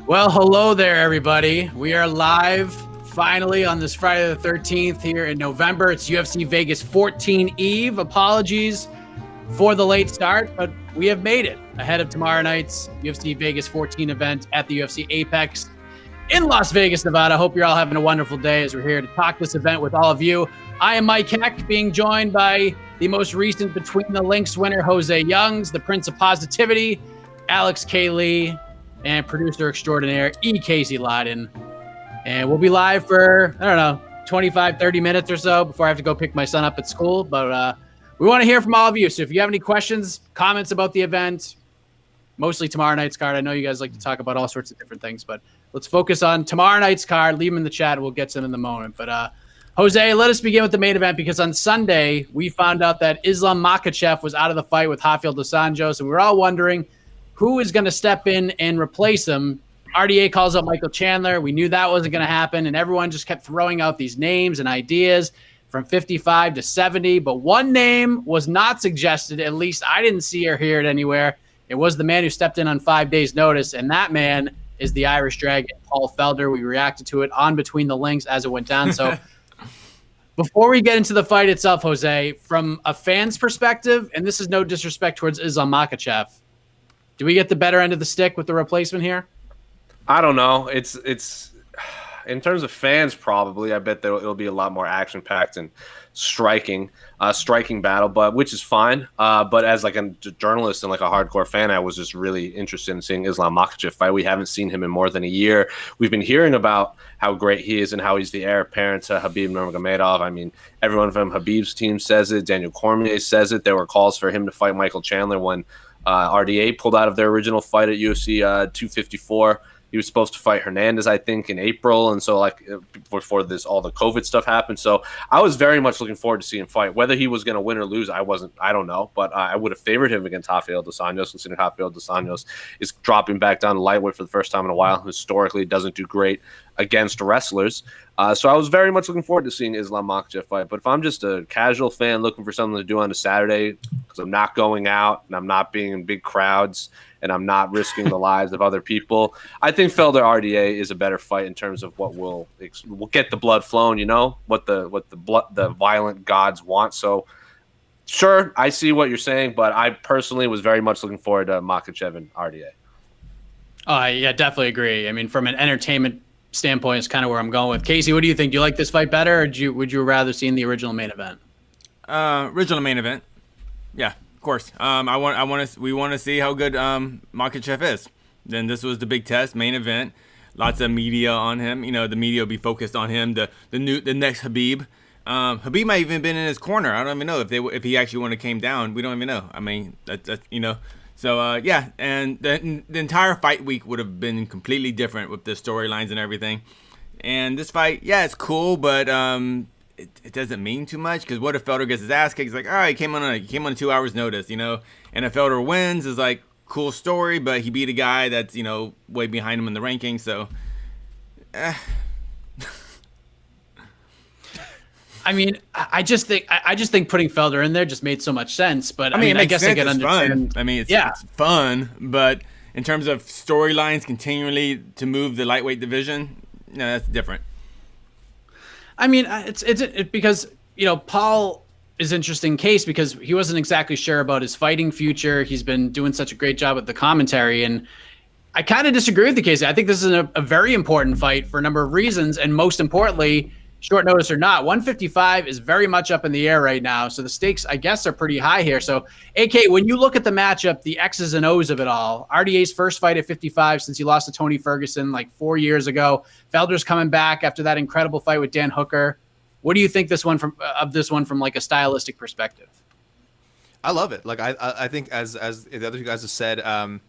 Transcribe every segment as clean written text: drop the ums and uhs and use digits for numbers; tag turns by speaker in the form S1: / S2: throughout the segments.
S1: Well, hello there, everybody. We are live finally on this Friday the 13th here in November. It's UFC Vegas 14 Eve. Apologies for the late start, but we have made it ahead of tomorrow night's UFC Vegas 14 event at the UFC Apex in Las Vegas, Nevada. Hope you're all having a wonderful day as we're here to talk this event with all of you. I am Mike Heck, being joined by the most recent Between the Links winner, Jose Youngs, the Prince of Positivity, Alex K. Lee, and producer extraordinaire, E. Casey Leydon. And we'll be live for, 25, 30 minutes or so before I have to go pick my son up at school. But we want to hear from all of you. So if you have any questions, comments about the event, mostly tomorrow night's card. I know you guys like to talk about all sorts of different things, but let's focus on tomorrow night's card. Leave them in the chat. We'll get to them in the moment. But Jose, let us begin with the main event, because on Sunday, we found out that Islam Makhachev was out of the fight with Rafael dos Anjos, and we were all wondering who is going to step in and replace him. RDA calls out Michael Chandler. We knew that wasn't going to happen, and everyone just kept throwing out these names and ideas from 55 to 70, but one name was not suggested. At least I didn't see or hear it anywhere. It was the man who stepped in on 5 days' notice, and that man is the Irish Dragon, Paul Felder. We reacted to it on Between the Links as it went down. So before we get into the fight itself, Jose, from a fan's perspective, and this is no disrespect towards Islam Makhachev, do we get the better end of the stick with the replacement here?
S2: I don't know. It's in terms of fans, probably. I bet it'll be a lot more action-packed and striking battle, but which is fine. But as like a journalist and like a hardcore fan, I was just really interested in seeing Islam Makhachev fight. We haven't seen him in more than a year. We've been hearing about how great he is and how he's the heir apparent to Khabib Nurmagomedov. I mean, everyone from Khabib's team says it. Daniel Cormier says it. There were calls for him to fight Michael Chandler when RDA pulled out of their original fight at UFC 254. He was supposed to fight Hernandez, I think, in April, and so like before this, all the COVID stuff happened. So I was very much looking forward to seeing him fight. Whether he was going to win or lose, I don't know, but I would have favored him against Rafael dos Anjos, considering Rafael dos Anjos is dropping back down to lightweight for the first time in a while. Historically, doesn't do great against wrestlers. So I was very much looking forward to seeing Islam Makhachev fight. But if I'm just a casual fan looking for something to do on a Saturday, because I'm not going out and I'm not being in big crowds and I'm not risking the lives of other people, I think Felder RDA is a better fight in terms of what will get the blood flowing. You know what the violent gods want. So sure, I see what you're saying, but I personally was very much looking forward to Makhachev and RDA.
S1: Yeah, definitely agree. I mean, from an entertainment standpoint is kind of where I'm going with. Casey, what do you think? Do you like this fight better, or would you rather see in the original main event?
S3: Original main event. Yeah, of course. We want to see how good Makhachev is. Then this was the big test, main event. Lots of media on him. You know, the media will be focused on him. The next Khabib. Khabib might even been in his corner. I don't even know if he actually would have came down. We don't even know. I mean, that's you know. So, yeah, and the entire fight week would have been completely different with the storylines and everything. And this fight, yeah, it's cool, but it doesn't mean too much, because what if Felder gets his ass kicked? He's like, all right, he came on 2 hours notice, you know? And if Felder wins, is like, cool story, but he beat a guy that's, you know, way behind him in the rankings, so...
S1: I mean, I just think putting Felder in there just made so much sense. But I mean, I guess I can understand.
S3: Fun. I mean, it's fun, but in terms of storylines continually to move the lightweight division, no, that's different.
S1: I mean, it's because, you know, Paul is an interesting case because he wasn't exactly sure about his fighting future. He's been doing such a great job with the commentary, and I kind of disagree with the case. I think this is a very important fight for a number of reasons, and most importantly, short notice or not, 155 is very much up in the air right now. So the stakes, I guess, are pretty high here. So, AK, when you look at the matchup, the X's and O's of it all, RDA's first fight at 55 since he lost to Tony Ferguson like 4 years ago. Felder's coming back after that incredible fight with Dan Hooker. What do you think this one from like a stylistic perspective?
S4: I love it. Like I think as the other two guys have said,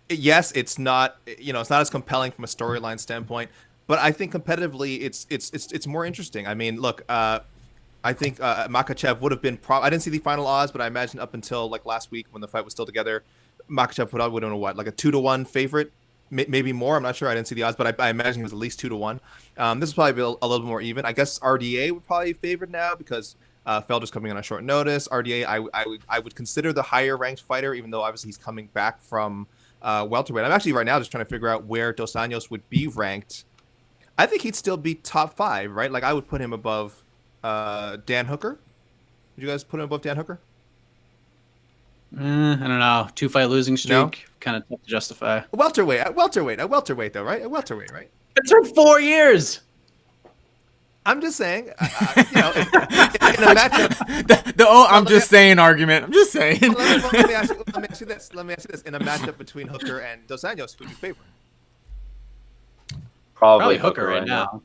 S4: yes, it's not as compelling from a storyline standpoint. But I think competitively, it's more interesting. I mean, look, I think Makhachev would have been. I didn't see the final odds, but I imagine up until like last week when the fight was still together, Makhachev would have been like a 2-1 favorite, maybe more. I'm not sure. I didn't see the odds, but I imagine he was at least 2-1. This is probably a little bit more even. I guess RDA would probably be favored now because Felder's coming on short notice. RDA, I would consider the higher ranked fighter, even though obviously he's coming back from welterweight. I'm actually right now just trying to figure out where Dos Anjos would be ranked. I think he'd still be top 5, right? Like I would put him above Dan Hooker. Would you guys put him above Dan Hooker?
S1: I don't know. 2-fight losing streak,
S4: No?
S1: kind of tough to justify.
S4: A welterweight though, right? A welterweight, right?
S1: It took 4 years.
S4: I'm just saying, in a matchup.
S3: I'm just saying argument. I'm just saying.
S4: Let me ask you this. In a matchup between Hooker and Dos Anjos, who would you favor?
S2: Probably
S1: Hooker right now.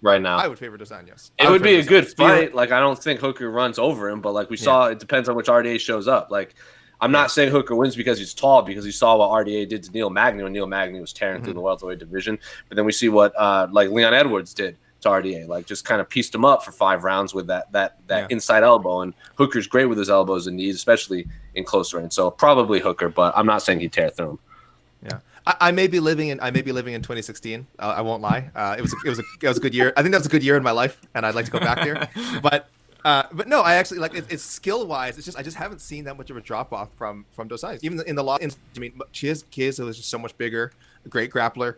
S2: Right now.
S4: I would favor Dos Anjos.
S2: It would be a good fight. Like, I don't think Hooker runs over him, but like we saw, it depends on which RDA shows up. Like, I'm not saying Hooker wins because he's tall, because you saw what RDA did to Neil Magny when Neil Magny was tearing through the welterweight division. But then we see what like Leon Edwards did to RDA, like just kind of pieced him up for 5 rounds with that inside elbow. And Hooker's great with his elbows and knees, especially in close range. So probably Hooker, but I'm not saying he'd tear through him.
S4: Yeah. I may be living in 2016. I won't lie. It was a good year. I think that was a good year in my life, and I'd like to go back there. But no, I actually like it's skill wise. It's just I just haven't seen that much of a drop off from Dos Anjos. Even in the I mean, Chiesa was just so much bigger, a great grappler.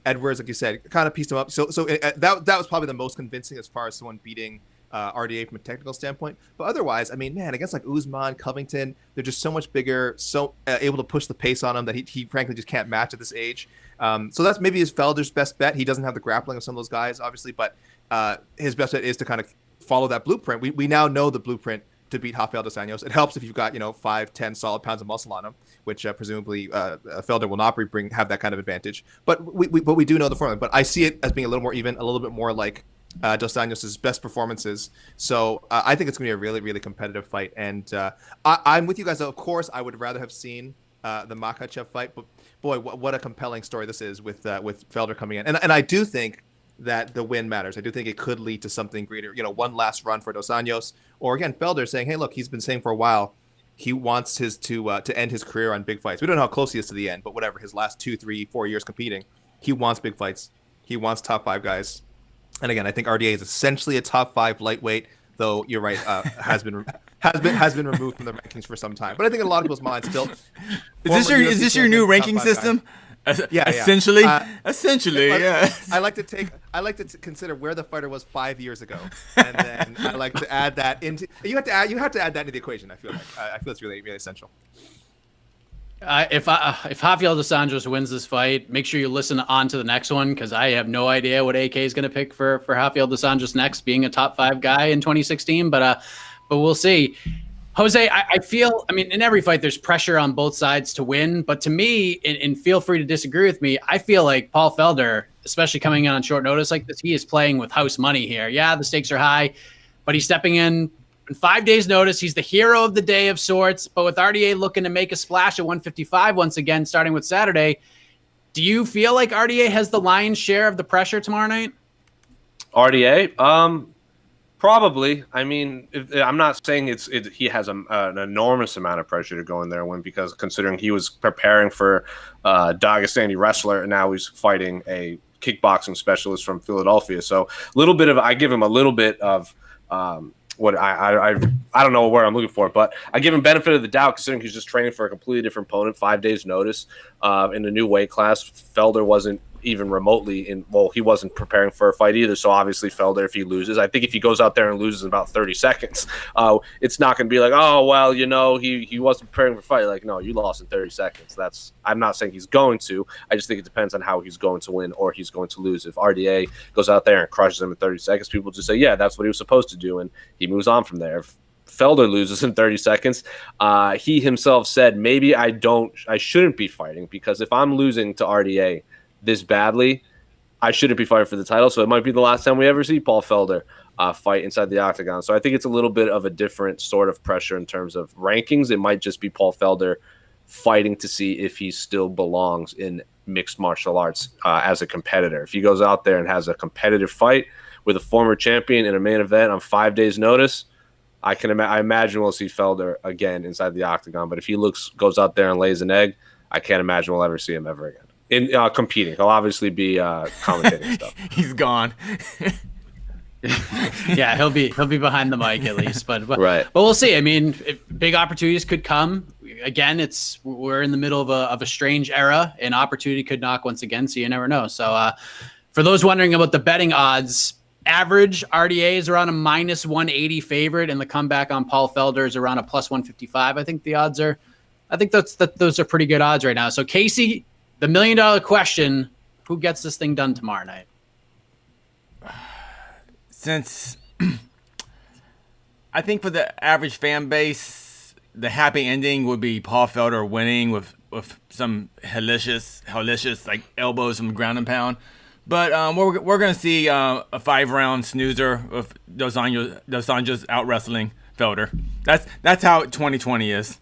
S4: Edwards, like you said, kind of pieced him up. So that was probably the most convincing as far as someone beating RDA from a technical standpoint. But otherwise, I mean, man, against like Usman, Covington, they're just so much bigger, so able to push the pace on him that he frankly just can't match at this age. So that's maybe his Felder's best bet. He doesn't have the grappling of some of those guys, obviously, but his best bet is to kind of follow that blueprint. We now know the blueprint to beat Rafael dos Anjos. It helps if you've got 5-10 solid pounds of muscle on him, which presumably Felder will not have that kind of advantage. But we do know the formula. But I see it as being a little more even, a little bit more like Dos Anjos' best performances. So I think it's going to be a really, really competitive fight. And I'm with you guys. Of course, I would rather have seen the Makhachev fight. But boy, what a compelling story this is with Felder coming in. And I do think that the win matters. I do think it could lead to something greater. One last run for Dos Anjos, or again Felder saying, "Hey, look, he's been saying for a while he wants to end his career on big fights. We don't know how close he is to the end, but whatever. His last 2, 3, 4 years competing, he wants big fights. He wants top 5 guys. And again, I think RDA is essentially a top 5 lightweight, though you're right, has been removed from the rankings for some time. But I think in a lot of people's minds still.
S3: Is this your new ranking system?
S4: Yeah,
S3: essentially,
S4: yeah. I like to consider where the fighter was 5 years ago, and then I like to add that into. You have to add that into the equation. I feel it's really, really essential.
S1: If Rafael dos Anjos wins this fight, make sure you listen on to the next one, because I have no idea what AK is going to pick for Rafael dos Anjos next, being a top 5 guy in 2016. But we'll see. Jose, I feel, in every fight there's pressure on both sides to win, but to me, and feel free to disagree with me, I feel like Paul Felder, especially coming in on short notice like this, he is playing with house money here. Yeah, the stakes are high, but he's stepping in 5 days' notice. He's the hero of the day of sorts, but with RDA looking to make a splash at 155 once again, starting with Saturday, do you feel like RDA has the lion's share of the pressure tomorrow night?
S2: RDA? Probably. I'm not saying he has an enormous amount of pressure to go in there and win, because considering he was preparing for Dagestani wrestler and now he's fighting a kickboxing specialist from Philadelphia. So I give him a little bit of what I don't know what I'm looking for, but I give him benefit of the doubt considering he's just training for a completely different opponent, 5 days notice in a new weight class. Felder wasn't even remotely he wasn't preparing for a fight either. So obviously Felder, if he loses, I think if he goes out there and loses in about 30 seconds, it's not going to be like, oh, well, he wasn't preparing for a fight. Like, no, you lost in 30 seconds. I'm not saying he's going to. I just think it depends on how he's going to win or he's going to lose. If RDA goes out there and crushes him in 30 seconds, people just say, yeah, that's what he was supposed to do, and he moves on from there. If Felder loses in 30 seconds, he himself said, maybe I shouldn't be fighting, because if I'm losing to RDA this badly, I shouldn't be fighting for the title. So it might be the last time we ever see Paul Felder fight inside the octagon. So I think it's a little bit of a different sort of pressure in terms of rankings. It might just be Paul Felder fighting to see if he still belongs in mixed martial arts as a competitor. If he goes out there and has a competitive fight with a former champion in a main event on 5 days' notice, I imagine we'll see Felder again inside the octagon. But if he goes out there and lays an egg, I can't imagine we'll ever see him ever again. In competing, he'll obviously be commentating stuff.
S3: He's gone.
S1: Yeah, he'll be behind the mic at least, but
S2: right.
S1: But we'll see. Big opportunities could come. again, we're in the middle of a strange era, and opportunity could knock once again, so you never know. So for those wondering about the betting odds, average RDA is around a -180 favorite, and the comeback on Paul Felder is around a +155. I think the odds are, those are pretty good odds right now. So Casey, the $1 million question: who gets this thing done tomorrow night?
S3: Since I think for the average fan base, the happy ending would be Paul Felder winning with some hellacious like elbows from ground and pound. But we're gonna see a 5-round snoozer of Dos Anjos out wrestling Felder. That's how 2020 is.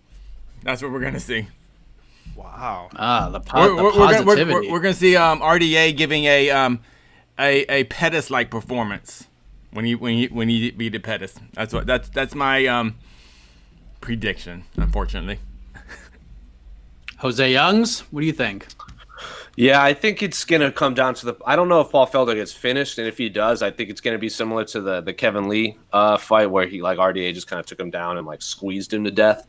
S3: That's what we're gonna see.
S4: Wow.
S1: The positivity.
S3: We're gonna see RDA giving a Pettis-like performance when he beat the Pettis. That's my prediction. Unfortunately.
S1: Jose Youngs, what do you think?
S2: Yeah, I think it's going to come down to I don't know if Paul Felder gets finished, and if he does, I think it's going to be similar to the Kevin Lee fight where he, like, RDA just kind of took him down and, like, squeezed him to death.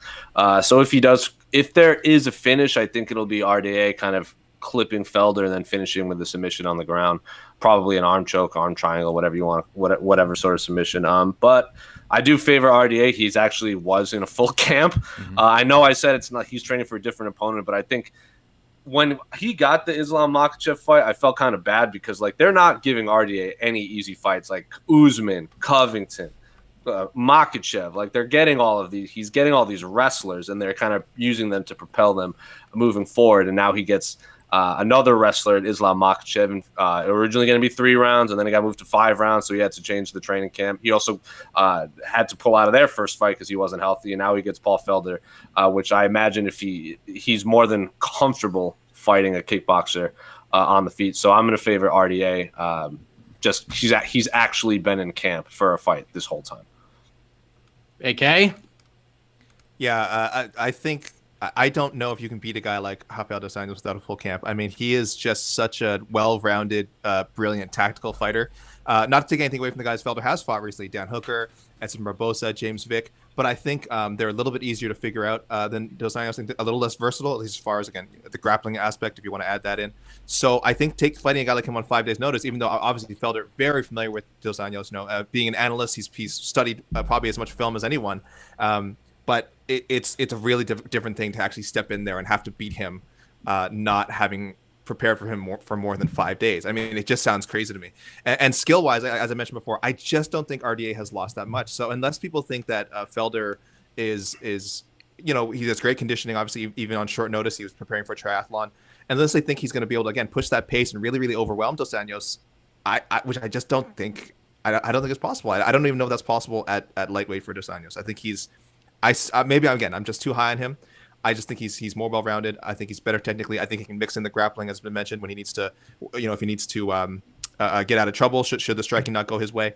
S2: So if there is a finish, I think it'll be RDA kind of clipping Felder and then finishing with the submission on the ground, probably an arm choke, arm triangle, whatever you want, whatever sort of submission. But I do favor RDA. He's actually was in a full camp. Mm-hmm. I know I said it's not, he's training for a different opponent, but I think when he got the Islam Makhachev fight, I felt kind of bad because, like, they're not giving RDA any easy fights like Usman, Covington, Makhachev. Like, they're getting all of these. He's getting all these wrestlers, and they're kind of using them to propel them moving forward. And now he gets another wrestler at Islam Makhachev, and originally going to be 3 rounds, and then it got moved to 5 rounds, so he had to change the training camp. He also had to pull out of their first fight because he wasn't healthy, and now he gets Paul Felder, which I imagine if he's more than comfortable fighting a kickboxer on the feet. So I'm going to favor RDA. Just he's actually been in camp for a fight this whole time.
S1: AK?
S4: Yeah, I think I don't know if you can beat a guy like Rafael dos Anjos without a full camp. I mean, he is just such a well-rounded, brilliant tactical fighter. Not to take anything away from the guys Felder has fought recently: Dan Hooker, Edson Barbosa, James Vick. But I think they're a little bit easier to figure out than Dos Anjos. I think a little less versatile, at least as far as, again, the grappling aspect, if you want to add that in. So I think fighting a guy like him on 5 days' notice, even though obviously Felder very familiar with Dos Anjos, being an analyst, he's studied probably as much film as anyone. But it's a really different thing to actually step in there and have to beat him, not having prepared for him for more than 5 days. I mean, it just sounds crazy to me. And skill-wise, as I mentioned before, I just don't think RDA has lost that much. So unless people think that Felder is he has great conditioning, obviously, even on short notice, he was preparing for a triathlon. Unless they think he's going to be able to, again, push that pace and really, really overwhelm Dos Anjos, which I just don't think, I don't think it's possible. I don't even know if that's possible at lightweight for Dos Anjos. I think I'm just too high on him. I just think he's more well-rounded. I think he's better technically. I think he can mix in the grappling, as has been mentioned, when he needs to, if he needs to get out of trouble, should the striking not go his way.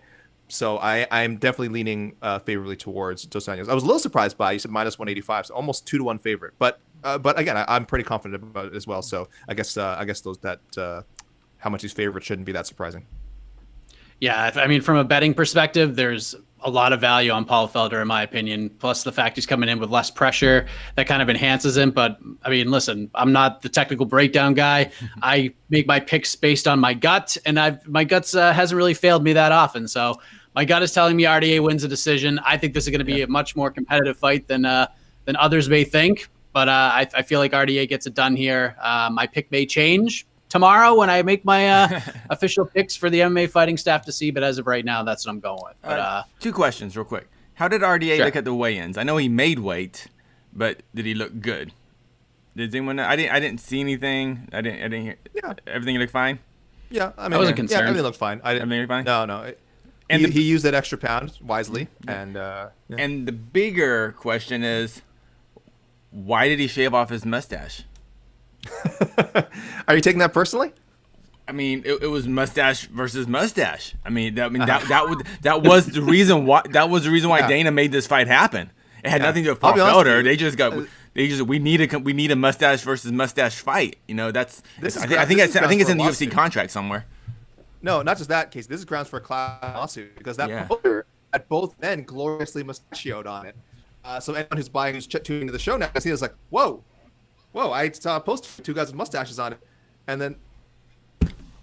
S4: So I'm definitely leaning favorably towards Dos Anjos. I was a little surprised by, you said -185, so almost 2-1 favorite. But again, I'm pretty confident about it as well. So I guess how much he's favored shouldn't be that surprising.
S1: Yeah, I mean, from a betting perspective, there's a lot of value on Paul Felder, in my opinion, plus the fact he's coming in with less pressure that kind of enhances him. But I mean, listen, I'm not the technical breakdown guy. I make my picks based on my gut, and my guts hasn't really failed me that often. So my gut is telling me RDA wins a decision. I think this is going to be a much more competitive fight than others may think. But I feel like RDA gets it done here. My pick may change tomorrow when I make my official picks for the MMA fighting staff to see, but as of right now, that's what I'm going with. But
S3: 2 questions real quick. How did RDA look at the weigh-ins? I know he made weight, but did he look good? Did anyone know? I didn't see anything. I didn't hear. Yeah. Everything looked fine?
S4: Yeah, I mean,
S1: I wasn't concerned.
S4: Yeah, everything looked fine.
S3: Everything looked fine?
S4: No. And he used that extra pound wisely. And
S3: and the bigger question is, why did he shave off his mustache?
S4: Are you taking that personally?
S3: I mean, it was mustache versus mustache. I mean, that was the reason why Dana made this fight happen. It had nothing to do with Paul Felder. We need a mustache versus mustache fight. I think it's in the UFC contract somewhere.
S4: No, not just that case. This is grounds for a class lawsuit because that Felder at both men gloriously mustachioed on it. So anyone who's buying, who's tuning into the show now, see, it's like, whoa, I saw a poster with two guys with mustaches on it, and then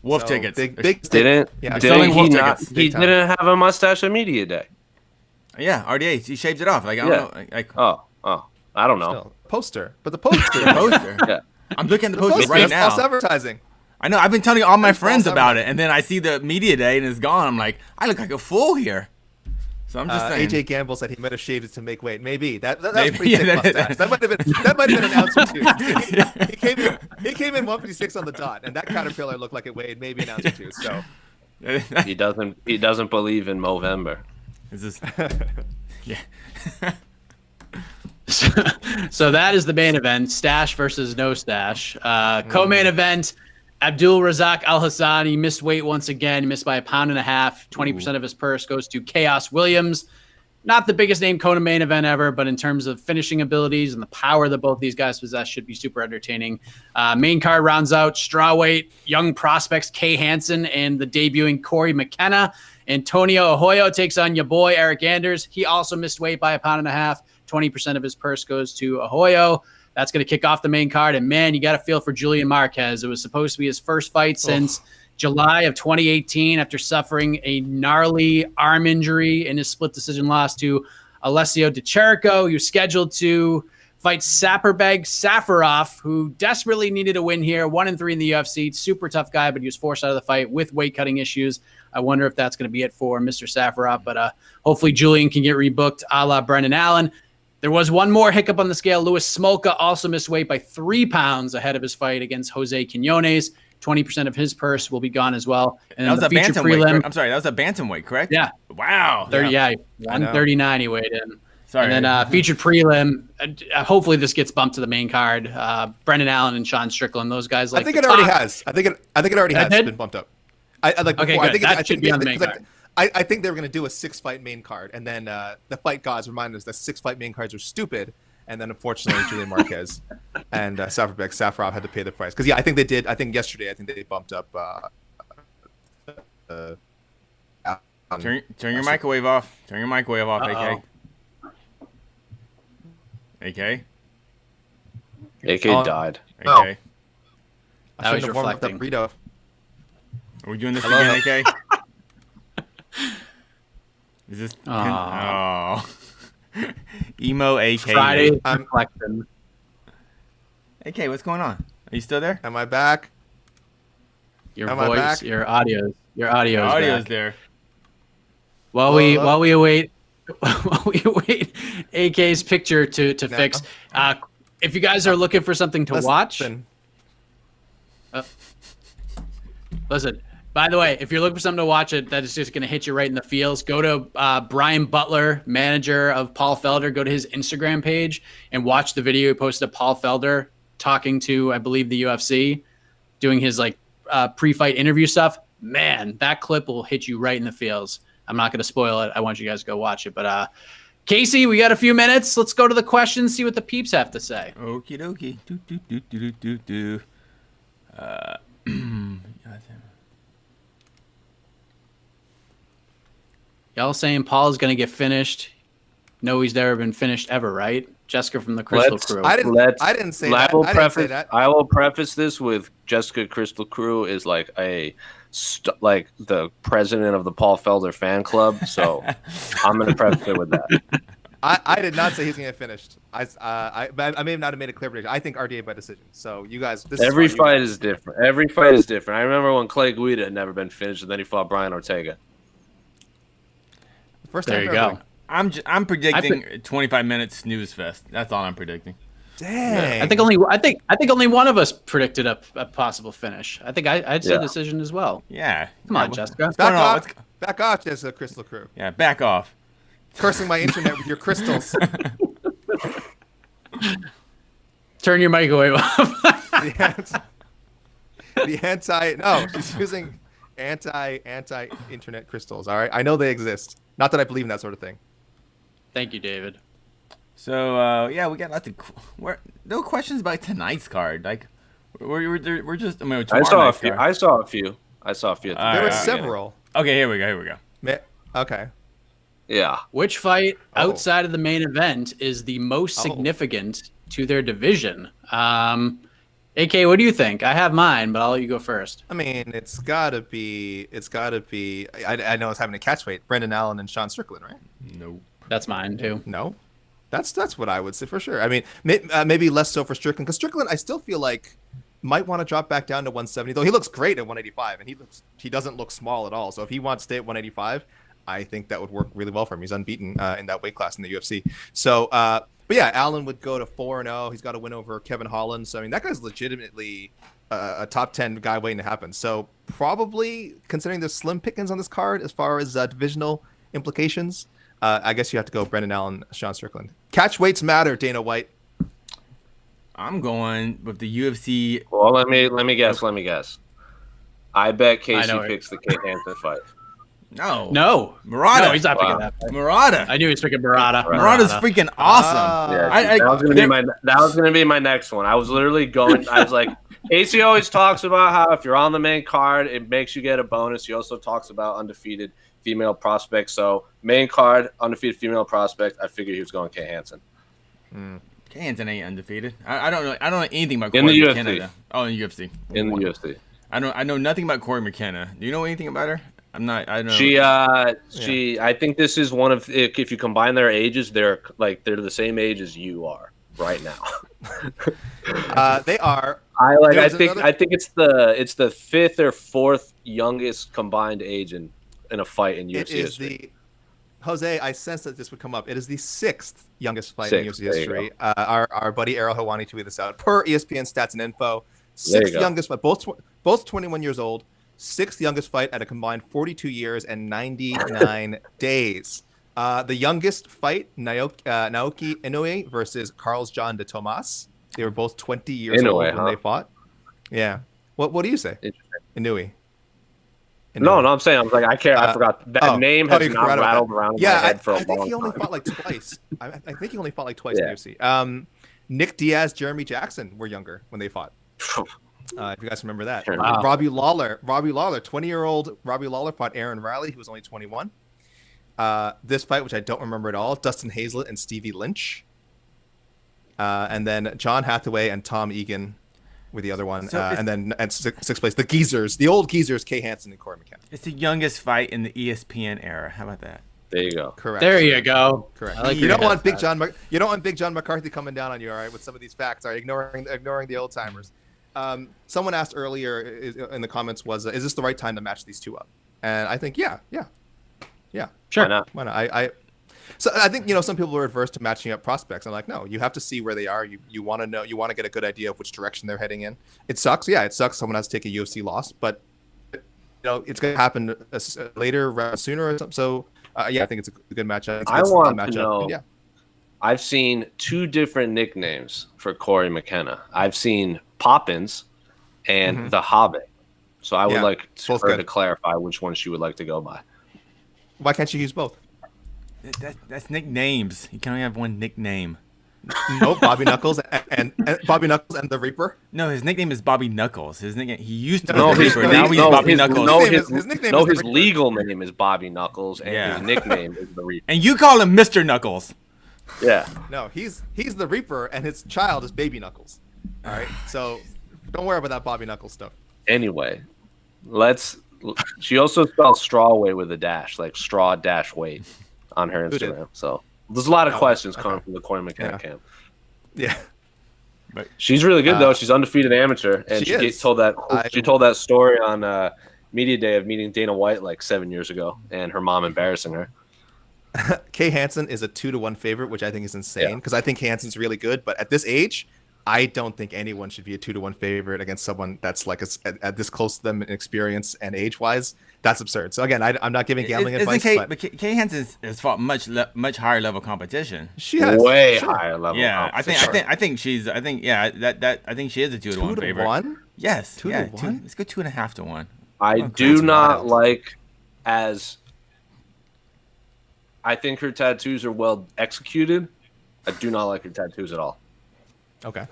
S3: Wolf
S4: so,
S3: tickets.
S4: Big
S2: Didn't
S4: yeah,
S3: selling
S2: he
S3: wolf
S2: not?
S3: tickets.
S2: He didn't have a mustache at media day.
S3: Yeah, RDA. He shaved it off. Like I don't know. Like,
S2: Oh, I don't know.
S4: still, poster, but the poster.
S3: the poster.
S2: Yeah.
S3: I'm looking at the
S4: The
S3: poster
S4: poster,
S3: right
S4: that's
S3: now.
S4: false advertising.
S3: I know. I've been telling all my
S4: That's
S3: friends
S4: false
S3: about it,
S4: advertising.
S3: and then I see the media day and it's gone. I'm like, I look like a fool here. So I'm just saying.
S4: AJ Gamble said he might have shaved it to make weight. Maybe that was
S3: Maybe,
S4: pretty
S3: yeah,
S4: thick mustache. That might have been an ounce or two. He came in 156 on the dot, and that caterpillar looked like it weighed maybe an ounce or two. So
S2: He doesn't believe in Movember.
S3: Is this? Yeah.
S1: So that is the main event: stash versus no stash. Co-main event: Abdul Razak Al Hassan. He missed weight once again. He missed by 1.5 pounds. 20% of his purse goes to Chaos Williams. Not the biggest name Kona main event ever, but in terms of finishing abilities and the power that both these guys possess, should be super entertaining. Main card rounds out strawweight young prospects Kay Hansen and the debuting Corey McKenna. Antonio Ahoyo takes on your boy Eric Anders. He also missed weight by 1.5 pounds. 20% of his purse goes to Ahoyo. That's going to kick off the main card. And man, you got to feel for Julian Marquez. It was supposed to be his first fight since July of 2018 after suffering a gnarly arm injury in his split decision loss to Alessio Di Chirico. He was scheduled to fight Saperbeg Safarov, who desperately needed a win here. 1-3 in the UFC. Super tough guy, but he was forced out of the fight with weight cutting issues. I wonder if that's going to be it for Mr. Safarov, but hopefully Julian can get rebooked a la Brendan Allen. There was one more hiccup on the scale. Louis Smolka also missed weight by 3 pounds ahead of his fight against Jose Quinones. 20% of his purse will be gone as well. And
S3: That was
S1: the
S3: a
S1: feature
S3: bantamweight.
S1: prelim.
S3: I'm sorry, that was a bantamweight, correct?
S1: Yeah.
S3: Wow.
S1: 30, yeah,
S4: I know.
S1: 139 he weighed in.
S3: Sorry.
S1: And then featured prelim. Hopefully this gets bumped to the main card. Brendan Allen and Sean Strickland, those guys like
S4: I think
S1: the
S4: it already
S1: top.
S4: has. I think it already has
S1: did?
S4: been bumped up. I like
S1: Okay,
S4: before.
S1: good. That should be on the main card.
S4: I think they were going to do a 6-fight main card, and then the fight gods reminded us that 6-fight main cards are stupid. And then unfortunately, Julian Marquez and Safarov had to pay the price. Because I think they did. I think yesterday, they bumped up.
S3: Turn your microwave off. Turn your microwave off, AK. AK.
S2: AK died.
S3: AK.
S4: Oh.
S1: Now
S4: I
S1: he's
S4: shouldn't have warmed up that
S1: reflecting.
S4: burrito.
S3: Are we doing this
S4: Hello?
S3: again, AK? Is this?
S1: Aw.
S3: Oh. Emo AK.
S1: Friday
S4: I'm-
S1: reflection.
S3: AK, what's going on? Are you still there?
S4: Am I back?
S1: Your
S4: Am I
S1: voice,
S4: back?
S1: your audio
S3: The
S1: is
S3: audio's
S1: back.
S3: there.
S1: While we await AK's picture to
S4: No.
S1: fix. If you guys are looking for something to watch, listen. By the way, if you're looking for something to watch that is just going to hit you right in the feels, go to Brian Butler, manager of Paul Felder. Go to his Instagram page and watch the video he posted of Paul Felder talking to, I believe, the UFC, doing his pre-fight interview stuff. Man, that clip will hit you right in the feels. I'm not going to spoil it. I want you guys to go watch it. But Casey, we got a few minutes. Let's go to the questions, see what the peeps have to say.
S3: Okie dokie. Do.
S1: Y'all saying Paul's going to get finished. No, he's never been finished ever, right? Jessica from the Crystal
S2: Let's-
S1: Crew.
S4: I didn't say that. I didn't say that.
S2: I will preface this with Jessica Crystal Crew is like like the president of the Paul Felder fan club, so I'm gonna preface it with that.
S4: I did not say he's gonna get finished. I may not have made a clear prediction. I think RDA by decision. So you guys, this
S2: Every
S4: is fine.
S2: fight is different. Every fight is different. I remember when Clay Guida had never been finished, and then he fought Brian Ortega.
S4: First
S1: There
S4: time
S1: you
S4: ever.
S1: go.
S3: I'm predicting 25 minutes snooze fest. That's all I'm predicting.
S4: Dang.
S1: I think only one of us predicted a possible finish. I think I'd say
S2: Yeah.
S1: decision as well.
S3: Yeah.
S1: Come on, Jessica.
S3: What's going on?
S4: Back off, Jessica Crystal Crew.
S3: Yeah, back off.
S4: Cursing my internet with your crystals.
S1: Turn your microwave off.
S4: She's using anti-internet crystals. All right, I know they exist. Not that I believe in that sort of thing.
S1: Thank you, David.
S3: So yeah, we got lots of no questions about tonight's card. Like we're just. I mean,
S2: I saw a
S3: tomorrow
S2: few.
S3: night's
S2: I saw a few. I saw a few. At the
S3: All
S4: There
S3: right,
S4: were
S3: all right.
S4: several.
S3: card. Okay, here we go.
S4: Okay.
S2: Yeah.
S1: Which fight
S4: Oh.
S1: outside of the main event is the most significant to their division? AK, what do you think? I have mine, but I'll let you go first.
S4: I mean, it's gotta be. I know it's having a catch weight. Brendan Allen and Sean Strickland, right?
S3: Nope.
S1: That's mine too.
S4: No, that's what I would say for sure. I mean, maybe less so for Strickland, because Strickland, I still feel like might want to drop back down to 170. Though he looks great at 185, and he doesn't look small at all. So if he wants to stay at 185, I think that would work really well for him. He's unbeaten in that weight class in the UFC. So, but yeah, Allen would go to 4-0. He's got to win over Kevin Holland. So I mean, that guy's legitimately a top 10 guy waiting to happen. So probably, considering there's slim pickings on this card as far as divisional implications, I guess you have to go Brendan Allen, Sean Strickland. Catch weights matter, Dana White.
S3: I'm going with the UFC.
S2: Well, let me guess. I bet Casey
S1: know it.
S2: picks the Kate Hansen fight.
S1: No,
S3: Murata.
S1: No, he's not picking
S2: Wow.
S1: that fight.
S3: Murata.
S1: I knew he was picking Murata.
S3: Murata's freaking awesome.
S2: Yeah, that was gonna be my next one. I was literally going. I was like, Casey always talks about how if you're on the main card, it makes you get a bonus. He also talks about undefeated female prospects. So main card, undefeated female prospect. I figured he was going Kate Hansen.
S3: Hansen ain't undefeated. I don't know. I don't know anything about
S2: In
S3: Corey
S2: the
S3: McKenna.
S2: UFC.
S3: Though. Oh, in the UFC.
S2: In the UFC.
S3: I know nothing about Corey McKenna. Do you know anything about her? I don't know.
S2: She I think this is one of, if you combine their ages, they're the same age as you are right now.
S4: They are.
S2: I think it's the fifth or fourth youngest combined age in a fight in UFC
S4: It is
S2: history.
S4: Jose, I sensed that this would come up. It is the sixth youngest fight
S2: Sixth,
S4: in UFC
S2: there you
S4: history. Our buddy Errol Hawani tweeted this out per ESPN Stats and Info.
S2: There you
S4: Sixth
S2: go.
S4: youngest fight, both 21 years old. Sixth youngest fight at a combined 42 years and 99 days. The youngest fight, Naoki Inoue versus Carlos John de Tomas. They were both 20 years
S2: Inoue,
S4: old when they fought. Yeah. What do you say?
S2: Interesting.
S4: Inoue.
S2: No, I'm saying, I was like, I care. I forgot that name has
S4: you
S2: not
S4: forgot about
S2: rattled
S4: that.
S2: around
S4: Yeah,
S2: my head for a
S4: I think
S2: long
S4: he only
S2: time.
S4: fought like twice. I think he only fought like twice
S2: Yeah.
S4: in UFC. Nick Diaz, Jeremy Jackson were younger when they fought. If you guys remember that.
S2: Wow.
S4: Robbie Lawler, 20-year-old Robbie Lawler fought Aaron Riley, who was only 21. This fight, which I don't remember at all, Dustin Hazlett and Stevie Lynch. And then John Hathaway and Tom Egan were the other one.
S3: So
S4: And then at sixth place, the old geezers, Kay Hansen and Corey McKenna.
S3: It's the youngest fight in the ESPN era. How about that?
S2: There you go.
S4: Correct.
S1: There you go.
S4: Correct.
S1: I like
S4: You
S1: your
S4: don't want
S1: guess.
S4: you don't want Big John McCarthy coming down on you, all right, with some of these facts. All right, ignoring the old timers. Someone asked earlier in the comments is this the right time to match these two up? And I think yeah.
S1: Sure.
S2: Why not?
S4: Why not? So I think some people are adverse to matching up prospects. I'm like, no, you have to see where they are. You want to know. You want to get a good idea of which direction they're heading in. It sucks. Yeah, it sucks. Someone has to take a UFC loss, but it's going to happen later, rather sooner or something. So yeah, I think it's a good matchup. It's a
S2: I
S4: good
S2: want to
S4: matchup.
S2: know.
S4: And yeah.
S2: I've seen two different nicknames for Corey McKenna. I've seen Poppins and the Hobbit. So I would
S4: Yeah,
S2: like
S4: both
S2: her
S4: good.
S2: to clarify which one she would like to go by.
S4: Why can't you use both?
S3: That's nicknames. You can only have one nickname.
S4: No, Bobby Knuckles and Bobby Knuckles and the Reaper.
S3: No, his nickname is Bobby Knuckles. His nickname. He used to be
S4: No,
S3: the
S4: his-
S3: Reaper. Now he's
S2: no,
S3: Bobby
S2: his-
S3: Knuckles.
S2: No,
S4: His nickname is the
S2: his
S4: Reaper.
S2: legal name is Bobby Knuckles, and
S3: Yeah.
S2: his nickname is the Reaper.
S3: And you call him Mr. Knuckles.
S2: Yeah.
S4: No, he's the Reaper, and his child is Baby Knuckles. All right, so don't worry about that Bobby Knuckles stuff.
S2: Anyway, she also spells strawweight with a dash, like straw dash weight on her
S4: Who did?
S2: Instagram. So there's a lot of questions
S4: okay.
S2: coming from the Corey McKenna
S4: Yeah.
S2: camp.
S4: Yeah,
S2: She's really good though. She's undefeated amateur, and
S4: she is.
S2: told that story on media day of meeting Dana White like 7 years ago, and her mom embarrassing her.
S4: Kay Hansen is a 2-1 favorite, which I think is insane
S2: Yeah.
S4: because I think Hansen's really good, but at this age, I don't think anyone should be a 2-1 favorite against someone that's like at this close to them in experience and age wise. That's absurd. So again, I'm not giving gambling advice,
S3: but Kay Hansen has fought much higher level competition.
S4: she has
S2: Way
S4: sure.
S2: higher level.
S3: Yeah,
S2: competition.
S3: I think she is a 2-1 favorite.
S4: 2-1.
S3: Yes,
S4: 2
S3: yeah,
S4: to 1?
S3: let's go 2.5 to 1.
S2: I
S3: Oh,
S2: do
S3: that's
S2: not
S4: wild.
S2: like as. I think her tattoos are well executed. I do not like her tattoos at all.
S4: Okay.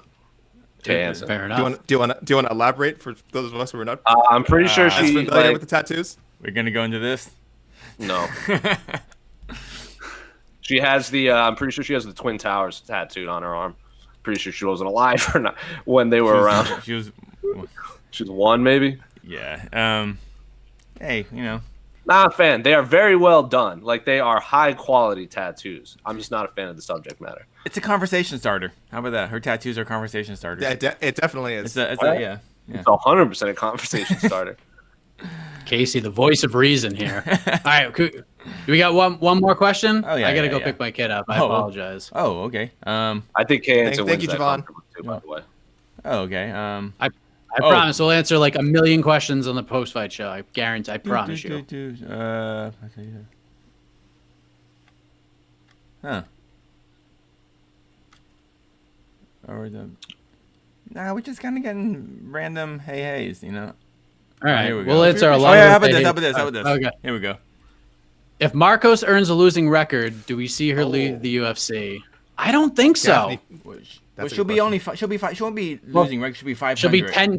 S2: Kay Hansen.
S1: Fair
S4: Do you
S1: enough.
S4: want to elaborate for those of us who are not
S2: I'm pretty sure
S4: as
S2: she
S4: familiar
S2: like,
S4: with the tattoos?
S3: We're gonna go into this.
S2: no. She has the. I'm pretty sure she has the Twin Towers tattooed on her arm. Pretty sure she wasn't alive or not when they were around.
S3: She was.
S2: She was one, maybe.
S3: Yeah. Hey,
S2: Not a fan. They are very well done. Like, they are high quality tattoos. I'm just not a fan of the subject matter.
S3: it's a conversation starter. How about that? Her tattoos are conversation starters.
S4: Yeah, it definitely is.
S3: Yeah.
S2: It's 100% a conversation starter.
S1: Casey, the voice of reason here. All right, do we got one more question?
S3: Oh, yeah,
S1: I gotta
S3: yeah,
S1: go
S3: yeah.
S1: pick my kid up. I apologize.
S3: Oh, okay.
S2: I think Kay Hansen
S4: Thank
S2: wins
S4: you,
S2: that
S4: Javon.
S2: comfortably too, by the way.
S3: Oh, okay.
S1: I promise we'll answer like a million questions on the post-fight show. I guarantee. I promise you.
S3: Huh. Or we're just kind of getting random hey-heys,
S1: All right,
S3: Here we
S1: we'll
S3: go.
S1: answer a
S3: Oh,
S1: lot.
S3: yeah, how about this?
S1: Okay.
S3: Here we go.
S1: If Marcos earns a losing record, do we see her leave the UFC? I don't think so.
S4: Daphne,
S3: Well,
S4: That's a
S3: she'll
S4: good
S3: be
S4: question.
S3: she won't be losing record. She'll be 500.
S1: She'll be 10.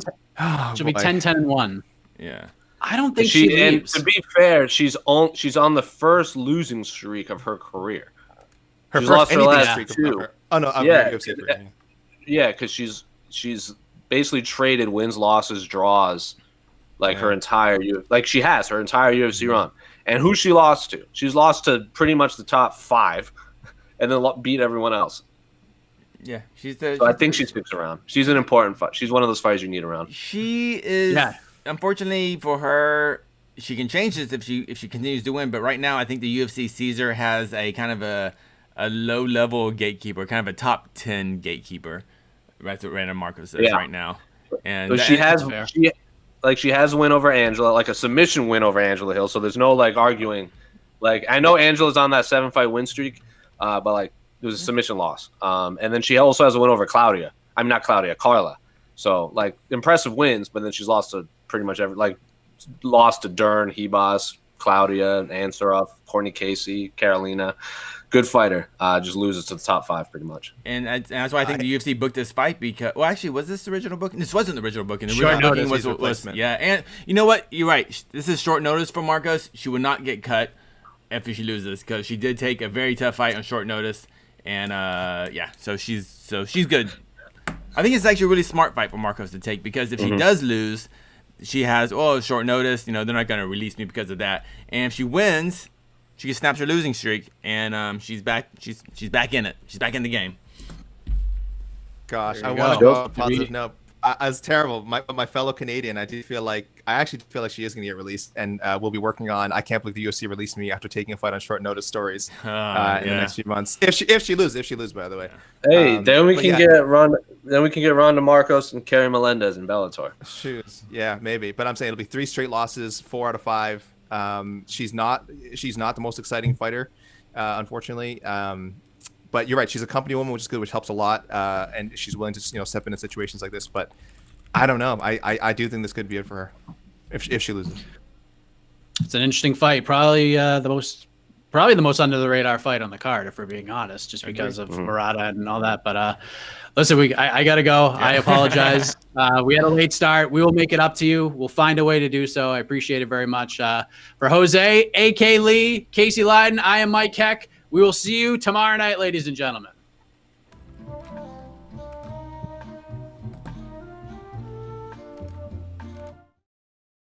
S1: She'll be
S4: boy.
S1: 10-10-1.
S3: Yeah.
S1: I don't think she
S2: And
S1: leaves.
S2: to be fair, she's on the first losing streak of her career.
S4: Her
S2: She's
S4: first
S2: lost her
S4: anything
S2: last
S4: streak of
S2: two.
S4: her. Oh no,
S2: Yeah.
S4: UFC career.
S2: Yeah, because she's basically traded wins, losses, draws, like her entire she has her entire UFC run. And who she lost to? She's lost to pretty much the top 5, and then beat everyone else.
S3: Yeah.
S2: So I think she sticks around. She's an important fight. She's one of those fighters you need around.
S3: She is.
S1: Yeah.
S3: Unfortunately for her, she can change this if she continues to win. But right now, I think the UFC sees her as a kind of a low level gatekeeper, kind of a top 10 gatekeeper. That's what Random Marcos says right now. And
S2: But she has a win over Angela, like a submission win over Angela Hill. So there's no like arguing. Like, I know Angela's on that 7-fight win streak, but like it was a submission loss. And then she also has a win over Claudia. I'm not Claudia, Carla. So like impressive wins, but then she's lost to pretty much lost to Dern, Hebos, Claudia, Ansarov, Courtney Casey, Carolina. Good fighter. Just loses to the top 5 pretty much.
S3: And that's why I think the UFC booked this fight because, well, actually, was this the original booking? This wasn't the original booking. The
S4: Short
S3: original booking
S4: notice,
S3: was
S4: replacement.
S3: and you know what? You're right. This is short notice for Marcos. She would not get cut after she loses because she did take a very tough fight on short notice, and so she's good. I think it's actually a really smart fight for Marcos to take because if she does lose, she has short notice. They're not going to release me because of that. And if she wins, she snaps her losing streak, and she's back. She's back in it. She's back in the game.
S4: Gosh,
S1: There
S4: I
S1: you
S4: want to
S1: go.
S4: go on a positive note. It's terrible. My fellow Canadian, I actually feel like she is going to get released, and we'll be working on. I can't believe the UFC released me after taking a fight on short notice stories in the next few months. If she loses, by the way.
S2: Hey, then we
S4: but
S2: can
S4: yeah.
S2: get Ronda. Then we can get Ronda Marcos and Kerry Melendez in Bellator.
S4: Shoes. Yeah, maybe. But I'm saying it'll be 3 straight losses, 4 out of 5. She's not the most exciting fighter, unfortunately. But you're right. She's a company woman, which is good, which helps a lot. And she's willing to step into situations like this. But I don't know. I do think this could be it for her if she loses.
S1: It's an interesting fight. Probably the most under the radar fight on the card, if we're being honest, just because of Murata and all that. But listen, I gotta go. I apologize. We had a late start. We will make it up to you. We'll find a way to do so. I appreciate it very much. For Jose, AK Lee, Casey Leydon, I am Mike Heck. We will see you tomorrow night, ladies and gentlemen.